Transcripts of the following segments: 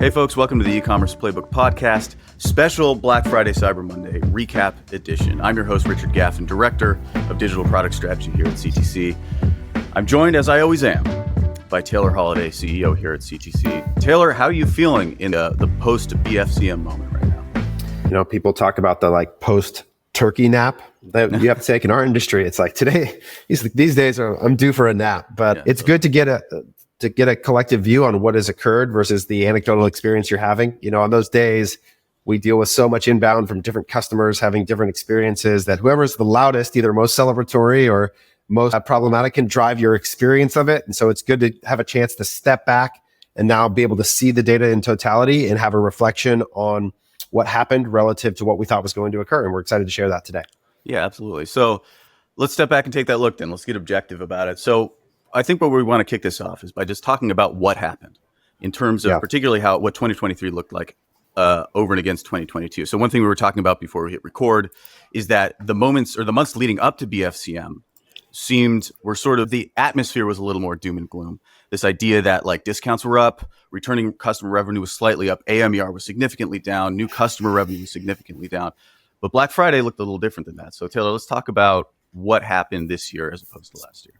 Hey folks, welcome to the e-commerce playbook podcast, special Black Friday Cyber Monday recap edition. I'm your host, Richard Gaffin, director of digital product strategy here at CTC. I'm joined, as I always am, by Taylor Holiday, CEO here at CTC. Taylor, how are you feeling in the post BFCM moment right now? You know, people talk about the post turkey nap that you have to take in our industry. It's like today, these days I'm due for a nap, but it's good to get a collective view on what has occurred versus the anecdotal experience you're having. You know, on those days, we deal with so much inbound from different customers having different experiences that whoever's the loudest, either most celebratory or most problematic, can drive your experience of it. And so it's good to have a chance to step back and now be able to see the data in totality and have a reflection on what happened relative to what we thought was going to occur. And we're excited to share that today. Yeah, absolutely. So let's step back and take that look then. Let's get objective about it. So I think where we want to kick this off is by just talking about what happened in terms of particularly what 2023 looked like over and against 2022. So one thing we were talking about before we hit record is that the moments or the months leading up to BFCM were sort of, the atmosphere was a little more doom and gloom. This idea that discounts were up, returning customer revenue was slightly up, AMER was significantly down, new customer revenue was significantly down. But Black Friday looked a little different than that. So Taylor, let's talk about what happened this year as opposed to last year.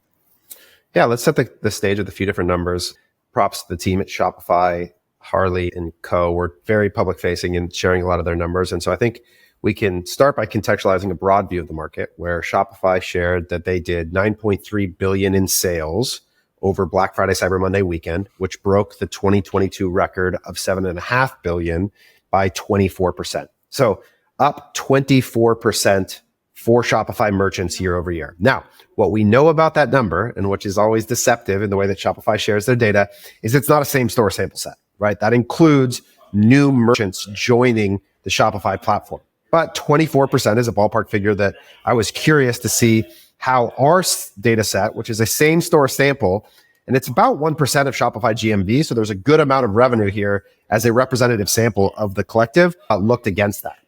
Yeah, let's set the stage with a few different numbers. Props to the team at Shopify, Harley and Co. We're very public facing and sharing a lot of their numbers. And so I think we can start by contextualizing a broad view of the market, where Shopify shared that they did 9.3 billion in sales over Black Friday Cyber Monday weekend, which broke the 2022 record of 7.5 billion by 24%. So up 24% for Shopify merchants year over year. Now, what we know about that number, and which is always deceptive in the way that Shopify shares their data, is it's not a same store sample set, right? That includes new merchants joining the Shopify platform. But 24% is a ballpark figure that I was curious to see how our data set, which is a same store sample, and it's about 1% of Shopify GMV. So there's a good amount of revenue here as a representative sample of the collective, looked against that.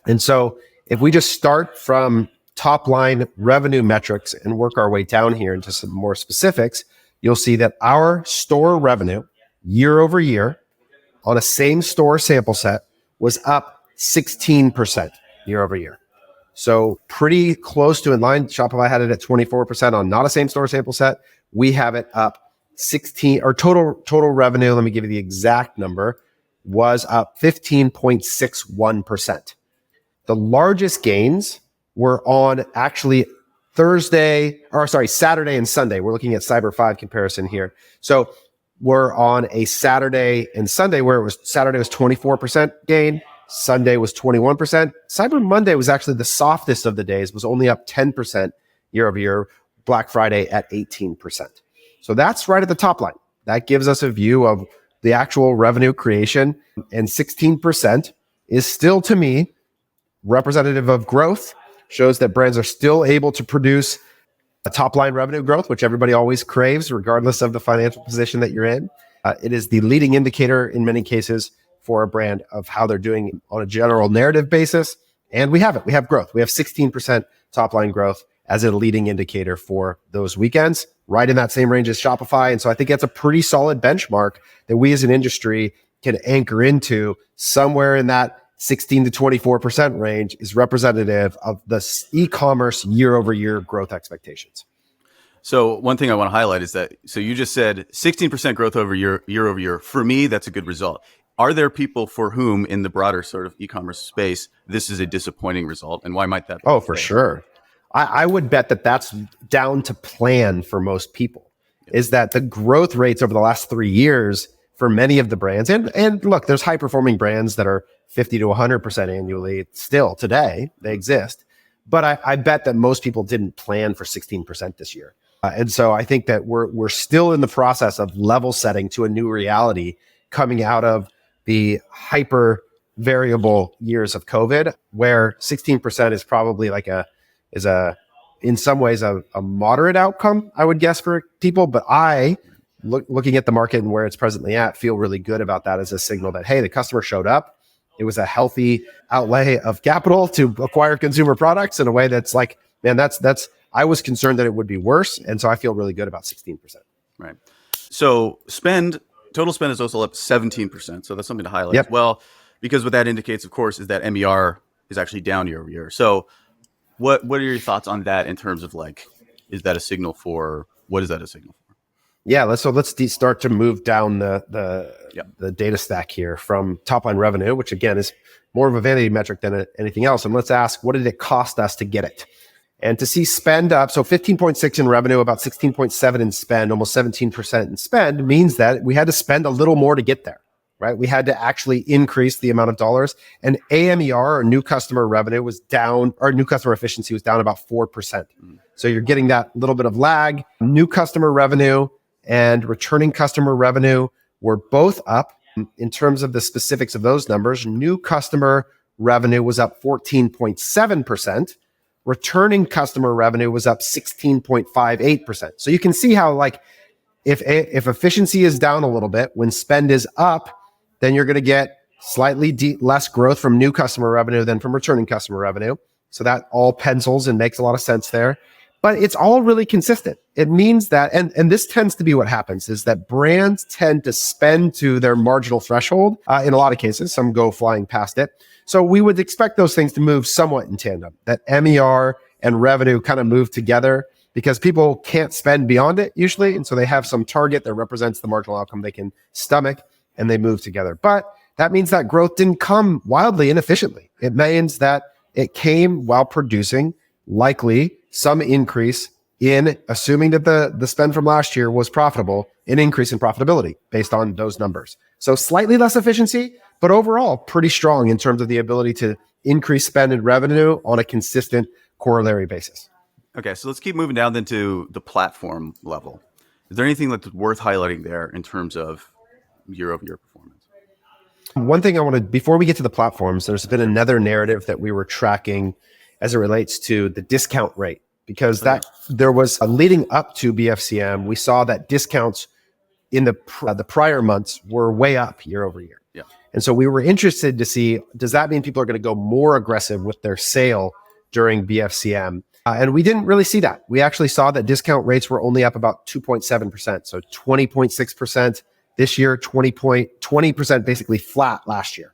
And so if we just start from top line revenue metrics and work our way down here into some more specifics, you'll see that our store revenue year over year on a same store sample set was up 16% year over year. So pretty close to in line. Shopify had it at 24% on not a same store sample set. We have it up 16, or total revenue. Let me give you the exact number, was up 15.61%. The largest gains were on actually Saturday and Sunday. We're looking at Cyber 5 comparison here. So we're on a Saturday and Sunday where Saturday was 24% gain. Sunday was 21%. Cyber Monday was actually the softest of the days, was only up 10% year over year. Black Friday at 18%. So that's right at the top line. That gives us a view of the actual revenue creation. And 16% is still, to me, representative of growth, shows that brands are still able to produce a top line revenue growth, which everybody always craves, regardless of the financial position that you're in. It is the leading indicator in many cases for a brand of how they're doing on a general narrative basis. And we have it. We have growth. We have 16% top line growth as a leading indicator for those weekends, right in that same range as Shopify. And so I think that's a pretty solid benchmark that we as an industry can anchor into. Somewhere in that 16 to 24% range is representative of the e-commerce year over year growth expectations. So one thing I want to highlight is that, so you just said 16% growth over year over year. For me, that's a good result. Are there people for whom in the broader sort of e-commerce space, this is a disappointing result? And why might that be? Oh, for sure. I would bet that that's down to plan for most people, is that the growth rates over the last 3 years for many of the brands, and look, there's high performing brands that are 50 to 100% annually still today, they exist. But I bet that most people didn't plan for 16% this year. And so I think that we're still in the process of level setting to a new reality coming out of the hyper variable years of COVID, where 16% is probably in some ways a moderate outcome, I would guess, for people. But looking at the market and where it's presently at, feel really good about that as a signal that, hey, the customer showed up. It was a healthy outlay of capital to acquire consumer products in a way that's like, man, I was concerned that it would be worse. And so I feel really good about 16%. Right. So spend total spend is also up 17%. So that's something to highlight Yep. as well, because what that indicates, of course, is that MER is actually down year over year. So what are your thoughts on that in terms of like, is that a signal for, what is that a signal for? Yeah, let's start to move down the data stack here from top line revenue, which again is more of a vanity metric than anything else. And let's ask, what did it cost us to get it? And to see spend up, so 15.6 in revenue, about 16.7 in spend, almost 17% in spend, means that we had to spend a little more to get there, right? We had to actually increase the amount of dollars. And AMER, or new customer revenue, was down, or new customer efficiency was down about 4%. So you're getting that little bit of lag. New customer revenue and returning customer revenue were both up. In terms of the specifics of those numbers, new customer revenue was up 14.7%. Returning customer revenue was up 16.58%. So you can see how, like, if efficiency is down a little bit, when spend is up, then you're going to get slightly less growth from new customer revenue than from returning customer revenue. So that all pencils and makes a lot of sense there. But it's all really consistent. It means that, and this tends to be what happens, is that brands tend to spend to their marginal threshold. In a lot of cases, some go flying past it. So we would expect those things to move somewhat in tandem, that MER and revenue kind of move together, because people can't spend beyond it usually. And so they have some target that represents the marginal outcome they can stomach, and they move together. But that means that growth didn't come wildly inefficiently. It means that it came while producing likely some increase in, assuming that the spend from last year was profitable, an increase in profitability based on those numbers. So slightly less efficiency, but overall pretty strong in terms of the ability to increase spend and revenue on a consistent corollary basis. Okay, so let's keep moving down then to the platform level. Is there anything that's worth highlighting there in terms of year-over-year performance? One thing I want to, before we get to the platforms, there's been another narrative that we were tracking as it relates to the discount rate, because there was a leading up to BFCM, we saw that discounts in the prior months were way up year over year. Yeah. And so we were interested to see, does that mean people are going to go more aggressive with their sale during BFCM? And we didn't really see that. We actually saw that discount rates were only up about 2.7%. So 20.6% this year, 20% basically flat last year.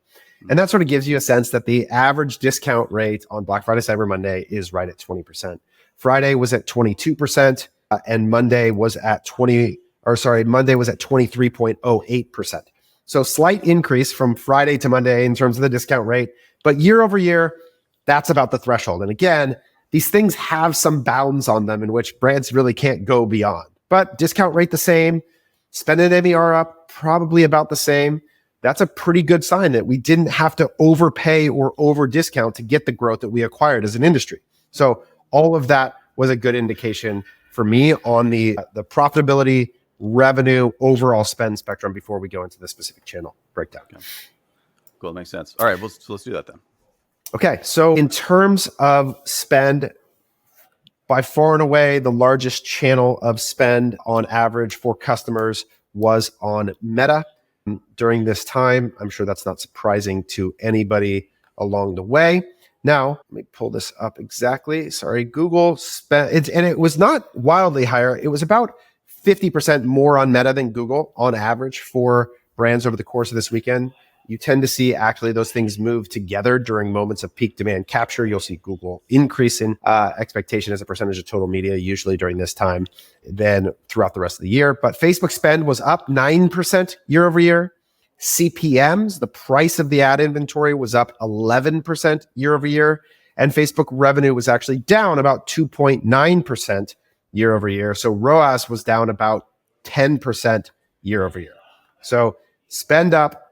And that sort of gives you a sense that the average discount rate on Black Friday, Cyber Monday is right at 20%. Friday was at 22%, and Monday was at 23.08%. So slight increase from Friday to Monday in terms of the discount rate, but year over year, that's about the threshold. And again, these things have some bounds on them in which brands really can't go beyond. But discount rate the same, spend and MER up probably about the same. That's a pretty good sign that we didn't have to overpay or over discount to get the growth that we acquired as an industry. So all of that was a good indication for me on the profitability, revenue, overall spend spectrum before we go into the specific channel breakdown. Okay. Cool, that makes sense. All right, well, so let's do that then. Okay, so in terms of spend, by far and away, the largest channel of spend on average for customers was on Meta. During this time, I'm sure that's not surprising to anybody along the way. Now, let me pull this up exactly. Sorry, Google spent, and it was not wildly higher. It was about 50% more on Meta than Google on average for brands over the course of this weekend. You tend to see actually those things move together during moments of peak demand capture. You'll see Google increase in expectation as a percentage of total media, usually during this time, than throughout the rest of the year. But Facebook spend was up 9% year over year. CPMs, the price of the ad inventory, was up 11% year over year. And Facebook revenue was actually down about 2.9% year over year. So ROAS was down about 10% year over year. So spend up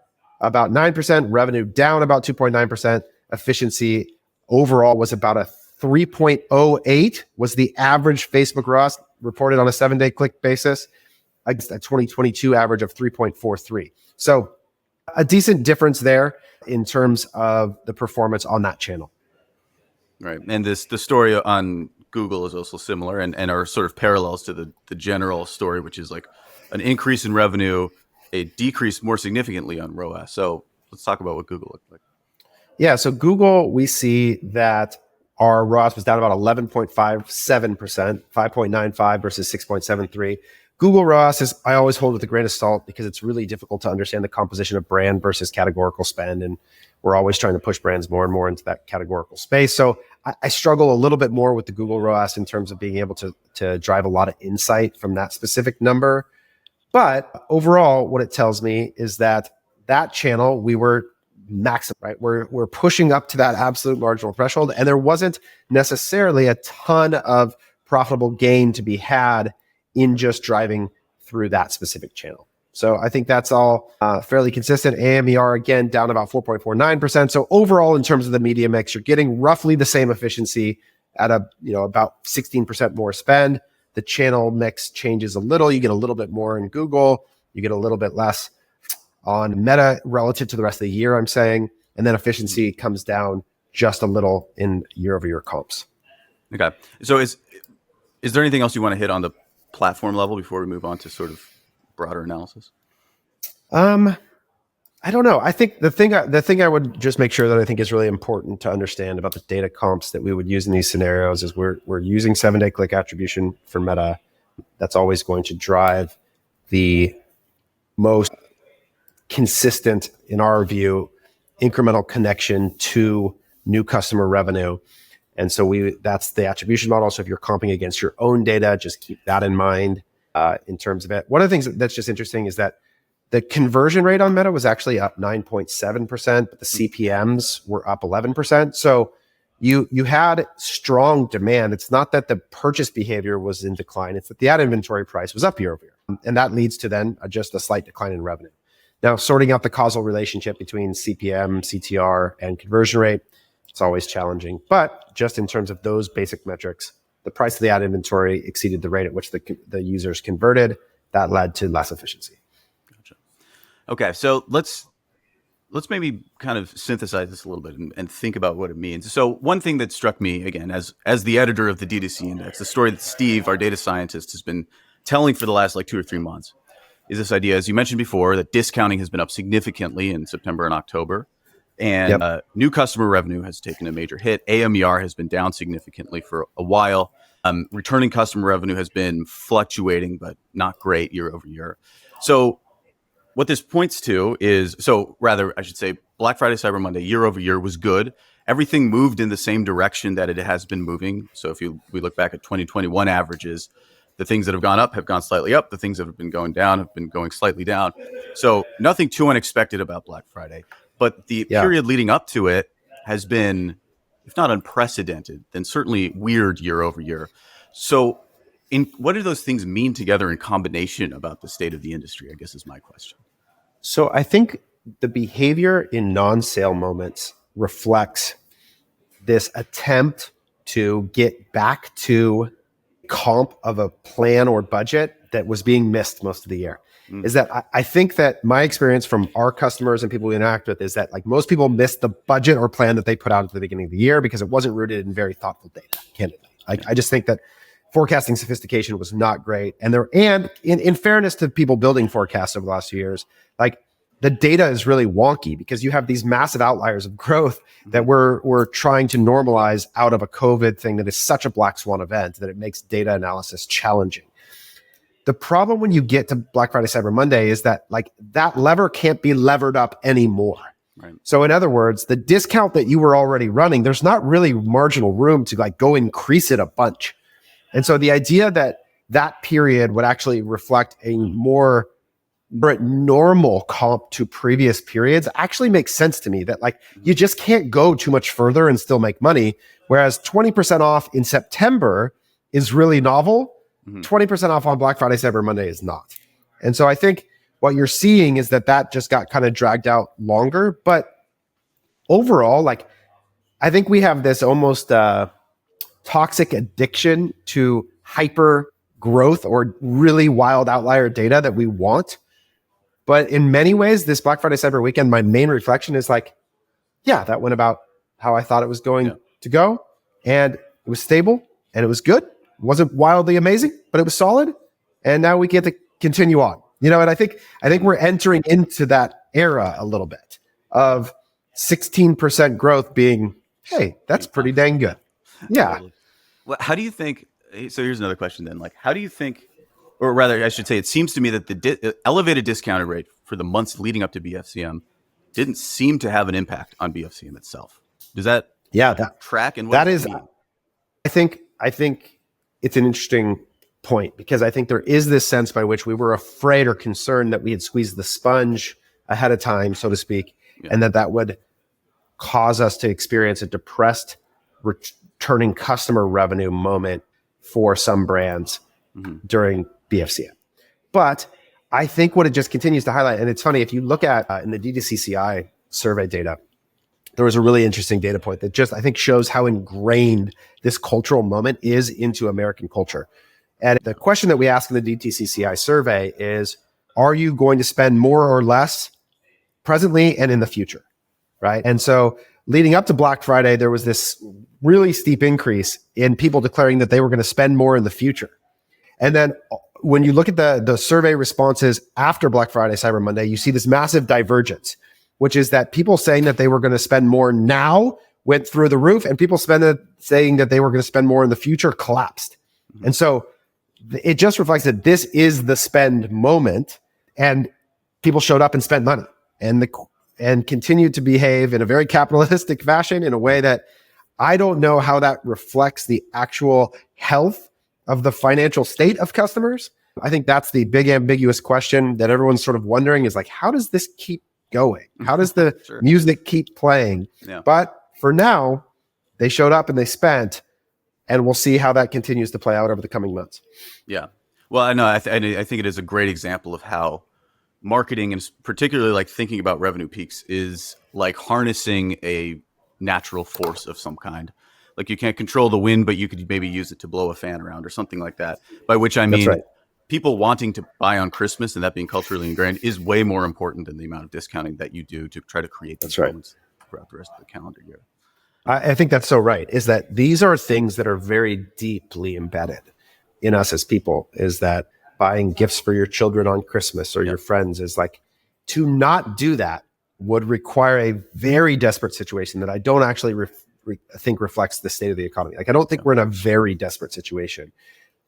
about 9%, revenue down about 2.9%. Efficiency overall was about a 3.08 was the average Facebook ROAS reported on a 7-day click basis, against a 2022 average of 3.43. So a decent difference there in terms of the performance on that channel. Right. And the story on Google is also similar and are sort of parallels to the general story, which is like an increase in revenue, a decrease more significantly on ROAS. So let's talk about what Google looked like. Yeah, so Google, we see that our ROAS was down about 11.57%, 5.95 versus 6.73. Google ROAS I always hold with a grain of salt because it's really difficult to understand the composition of brand versus categorical spend. And we're always trying to push brands more and more into that categorical space. So I struggle a little bit more with the Google ROAS in terms of being able to drive a lot of insight from that specific number. But overall, what it tells me is that channel, we were maximum, right? We're pushing up to that absolute marginal threshold. And there wasn't necessarily a ton of profitable gain to be had in just driving through that specific channel. So I think that's all fairly consistent. AMER, again, down about 4.49%. So overall, in terms of the media mix, you're getting roughly the same efficiency at about 16% more spend. The channel mix changes a little. You get a little bit more in Google. You get a little bit less on Meta relative to the rest of the year, I'm saying. And then efficiency comes down just a little in year-over-year comps. Okay. So is there anything else you want to hit on the platform level before we move on to sort of broader analysis? I don't know. I think the thing I would just make sure that I think is really important to understand about the data comps that we would use in these scenarios is we're using 7-day click attribution for Meta. That's always going to drive the most consistent, in our view, incremental connection to new customer revenue. And so that's the attribution model. So if you're comping against your own data, just keep that in mind in terms of it. One of the things that's just interesting is that the conversion rate on Meta was actually up 9.7%, but the CPMs were up 11%. So you had strong demand. It's not that the purchase behavior was in decline. It's that the ad inventory price was up year over year. And that leads to then just a slight decline in revenue. Now, sorting out the causal relationship between CPM, CTR, and conversion rate, it's always challenging. But just in terms of those basic metrics, the price of the ad inventory exceeded the rate at which the users converted. That led to less efficiency. Gotcha. Okay, so let's maybe kind of synthesize this a little bit and think about what it means. So one thing that struck me, again, as the editor of the D2C Index, the story that Steve, our data scientist, has been telling for the last 2 or 3 months, is this idea, as you mentioned before, that discounting has been up significantly in September and October. And new customer revenue has taken a major hit. AMER has been down significantly for a while. Returning customer revenue has been fluctuating, but not great year over year. So what this points to is, I should say, Black Friday, Cyber Monday, year over year was good. Everything moved in the same direction that it has been moving. So if we look back at 2021 averages, the things that have gone up have gone slightly up. The things that have been going down have been going slightly down. So nothing too unexpected about Black Friday. But the period leading up to it has been, if not unprecedented, then certainly weird year over year. So what do those things mean together in combination about the state of the industry, I guess is my question. So I think the behavior in non-sale moments reflects this attempt to get back to comp of a plan or budget that was being missed most of the year. Is that I think that my experience from our customers and people we interact with is that most people miss the budget or plan that they put out at the beginning of the year because it wasn't rooted in very thoughtful data, candidly. I just think that forecasting sophistication was not great. And in fairness to people building forecasts over the last few years, the data is really wonky because you have these massive outliers of growth that we're trying to normalize out of a COVID thing that is such a black swan event that it makes data analysis challenging. The problem when you get to Black Friday, Cyber Monday is that that lever can't be levered up anymore. Right. So in other words, the discount that you were already running, there's not really marginal room to go increase it a bunch. And so the idea that period would actually reflect a more normal comp to previous periods actually makes sense to me, that you just can't go too much further and still make money. Whereas 20% off in September is really novel. 20% off on Black Friday, Cyber Monday is not. And so I think what you're seeing is that just got kind of dragged out longer. But overall, I think we have this almost toxic addiction to hyper growth or really wild outlier data that we want. But in many ways, this Black Friday, Cyber weekend, my main reflection is that went about how I thought it was going to go. And it was stable and it was good. It wasn't wildly amazing, but it was solid. And now we get to continue on. And I think we're entering into that era a little bit of 16% growth being, hey, that's pretty dang good. Yeah. Well, how do you think, so here's another question then, how do you think, or rather, I should say, it seems to me that the elevated discounted rate for the months leading up to BFCM didn't seem to have an impact on BFCM itself. Does that track? And what that does is, it mean? I think it's an interesting point, because I think there is this sense by which we were afraid or concerned that we had squeezed the sponge ahead of time, so to speak, and that would cause us to experience a depressed returning customer revenue moment for some brands during BFCM. But I think what it just continues to highlight, and it's funny, if you look at in the D2CCI survey data, there was a really interesting data point that just, I think, shows how ingrained this cultural moment is into American culture. And the question that we ask in the DTCCI survey is, are you going to spend more or less presently and in the future, right? And so leading up to Black Friday, there was this really steep increase in people declaring that they were going to spend more in the future. And then when you look at the survey responses after Black Friday, Cyber Monday, you see this massive divergence, which is that people saying that they were going to spend more now went through the roof, and people saying that they were going to spend more in the future collapsed. And so it just reflects that this is the spend moment, and people showed up and spent money and continued to behave in a very capitalistic fashion in a way that I don't know how that reflects the actual health of the financial state of customers. I think that's the big ambiguous question that everyone's sort of wondering, is like, how does this keep going? How does the music keep playing? Yeah. But for now, they showed up and they spent, and we'll see how that continues to play out over the coming months. Yeah. Well, I know. I think it is a great example of how marketing, and particularly like thinking about revenue peaks, is like harnessing a natural force of some kind. Like, you can't control the wind, but you could maybe use it to blow a fan around or something like that. By which I mean, people wanting to buy on Christmas and that being culturally ingrained is way more important than the amount of discounting that you do to try to create these moments throughout the rest of the calendar year. I think that's so right, is that these are things that are very deeply embedded in us as people, is that buying gifts for your children on Christmas or your friends is like, to not do that would require a very desperate situation that I don't actually think reflects the state of the economy. Like, I don't think we're in a very desperate situation.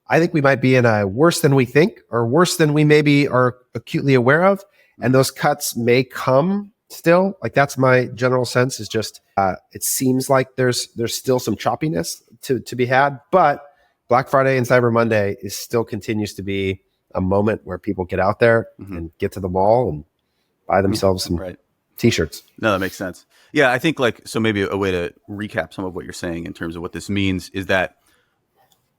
I think we might be in a worse than we think, or worse than we maybe are acutely aware of. And those cuts may come still. Like, that's my general sense, is just, it seems like there's still some choppiness to be had, but Black Friday and Cyber Monday still continues to be a moment where people get out there and get to the mall and buy themselves some t-shirts. No, that makes sense. Yeah, I think so maybe a way to recap some of what you're saying in terms of what this means is that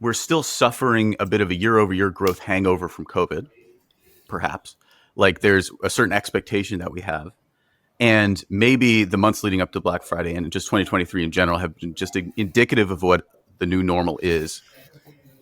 we're still suffering a bit of a year-over-year growth hangover from COVID, perhaps. Like, there's a certain expectation that we have. And maybe the months leading up to Black Friday and just 2023 in general have been just indicative of what the new normal is.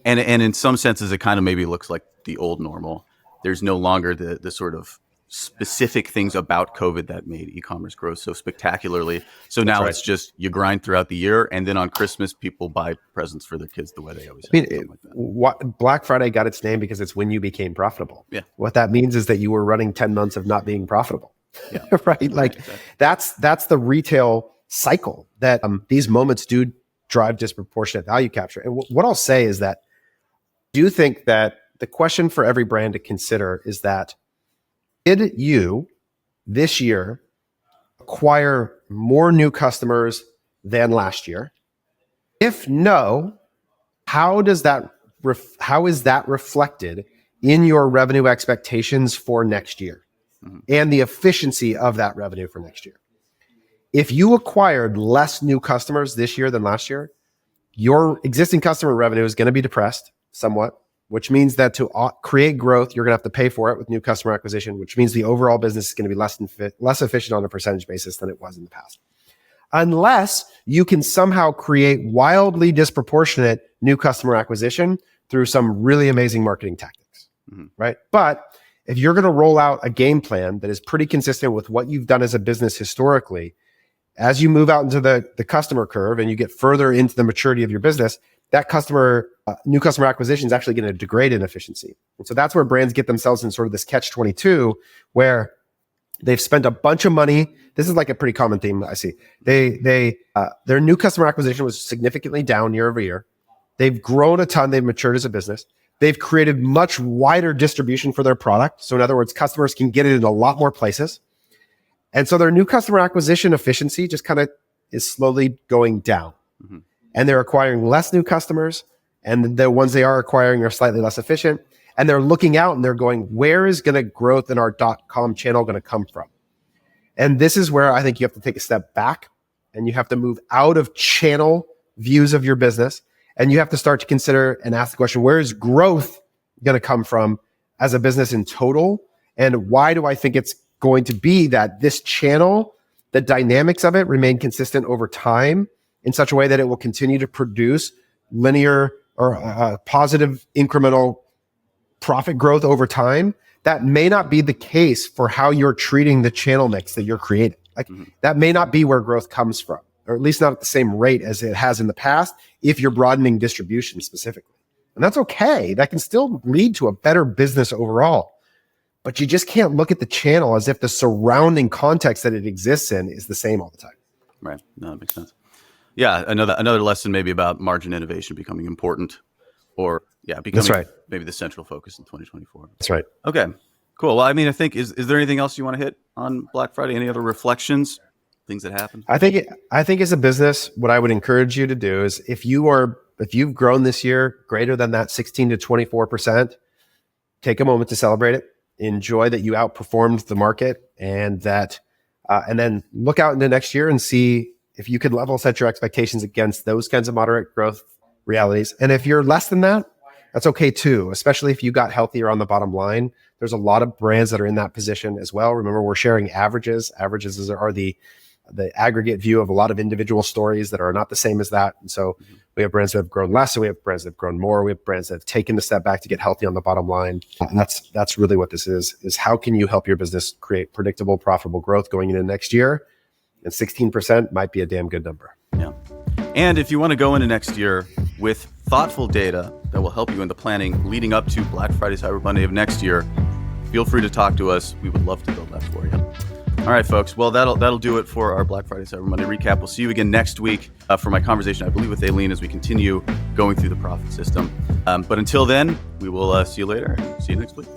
And in some senses, it kind of maybe looks like the old normal. There's no longer the sort of specific things about COVID that made e-commerce grow so spectacularly. So now it's just, you grind throughout the year, and then on Christmas, people buy presents for their kids the way they always have. Black Friday got its name because it's when you became profitable. Yeah. What that means is that you were running 10 months of not being profitable. Yeah. Right? Like, exactly. That's the retail cycle that these moments do drive disproportionate value capture. And what I'll say is that I do think that the question for every brand to consider is that, did you this year acquire more new customers than last year? If no, how is that reflected in your revenue expectations for next year and the efficiency of that revenue for next year? If you acquired less new customers this year than last year, your existing customer revenue is going to be depressed somewhat, which means that to create growth, you're going to have to pay for it with new customer acquisition, which means the overall business is going to be less efficient on a percentage basis than it was in the past. Unless you can somehow create wildly disproportionate new customer acquisition through some really amazing marketing tactics, right? But if you're going to roll out a game plan that is pretty consistent with what you've done as a business historically, as you move out into the customer curve and you get further into the maturity of your business, that new customer acquisition is actually going to degrade in efficiency. And so that's where brands get themselves in sort of this catch-22, where they've spent a bunch of money. This is like a pretty common theme I see. Their new customer acquisition was significantly down year over year. They've grown a ton. They've matured as a business, They've created much wider distribution for their product. So in other words, customers can get it in a lot more places. And so their new customer acquisition efficiency just kind of is slowly going down. Mm-hmm. And they're acquiring less new customers. And the ones they are acquiring are slightly less efficient. And they're looking out and they're going, where is going to growth in our .com channel going to come from? And this is where I think you have to take a step back and you have to move out of channel views of your business. And you have to start to consider and ask the question, where is growth going to come from as a business in total? And why do I think it's going to be that this channel, the dynamics of it remain consistent over time in such a way that it will continue to produce linear or positive incremental profit growth over time? That may not be the case for how you're treating the channel mix that you're creating. Like that may not be where growth comes from, or at least not at the same rate as it has in the past if you're broadening distribution specifically. And that's okay. That can still lead to a better business overall. But you just can't look at the channel as if the surrounding context that it exists in is the same all the time. Right. No, that makes sense. Yeah, another lesson maybe about margin innovation becoming important, or becoming maybe the central focus in 2024. That's right. Okay, cool. Well, I mean, I think is there anything else you want to hit on Black Friday? Any other reflections, things that happened? I think as a business, what I would encourage you to do is if you've grown this year greater than that 16 to 24%, take a moment to celebrate it. Enjoy that you outperformed the market, and that, and then look out into next year and see if you could level set your expectations against those kinds of moderate growth realities. And if you're less than that, that's okay too, especially if you got healthier on the bottom line. There's a lot of brands that are in that position as well. Remember, we're sharing averages. Averages are the aggregate view of a lot of individual stories that are not the same as that. And so we have brands that have grown less, and we have brands that have grown more. We have brands that have taken the step back to get healthy on the bottom line. And that's really what this is how can you help your business create predictable, profitable growth going into next year? And 16% might be a damn good number. Yeah. And if you want to go into next year with thoughtful data that will help you in the planning leading up to Black Friday, Cyber Monday of next year, feel free to talk to us. We would love to build that for you. All right, folks. Well, that'll do it for our Black Friday, Cyber Monday recap. We'll see you again next week for my conversation, I believe, with Aileen as we continue going through the profit system. But until then, we will see you later. See you next week.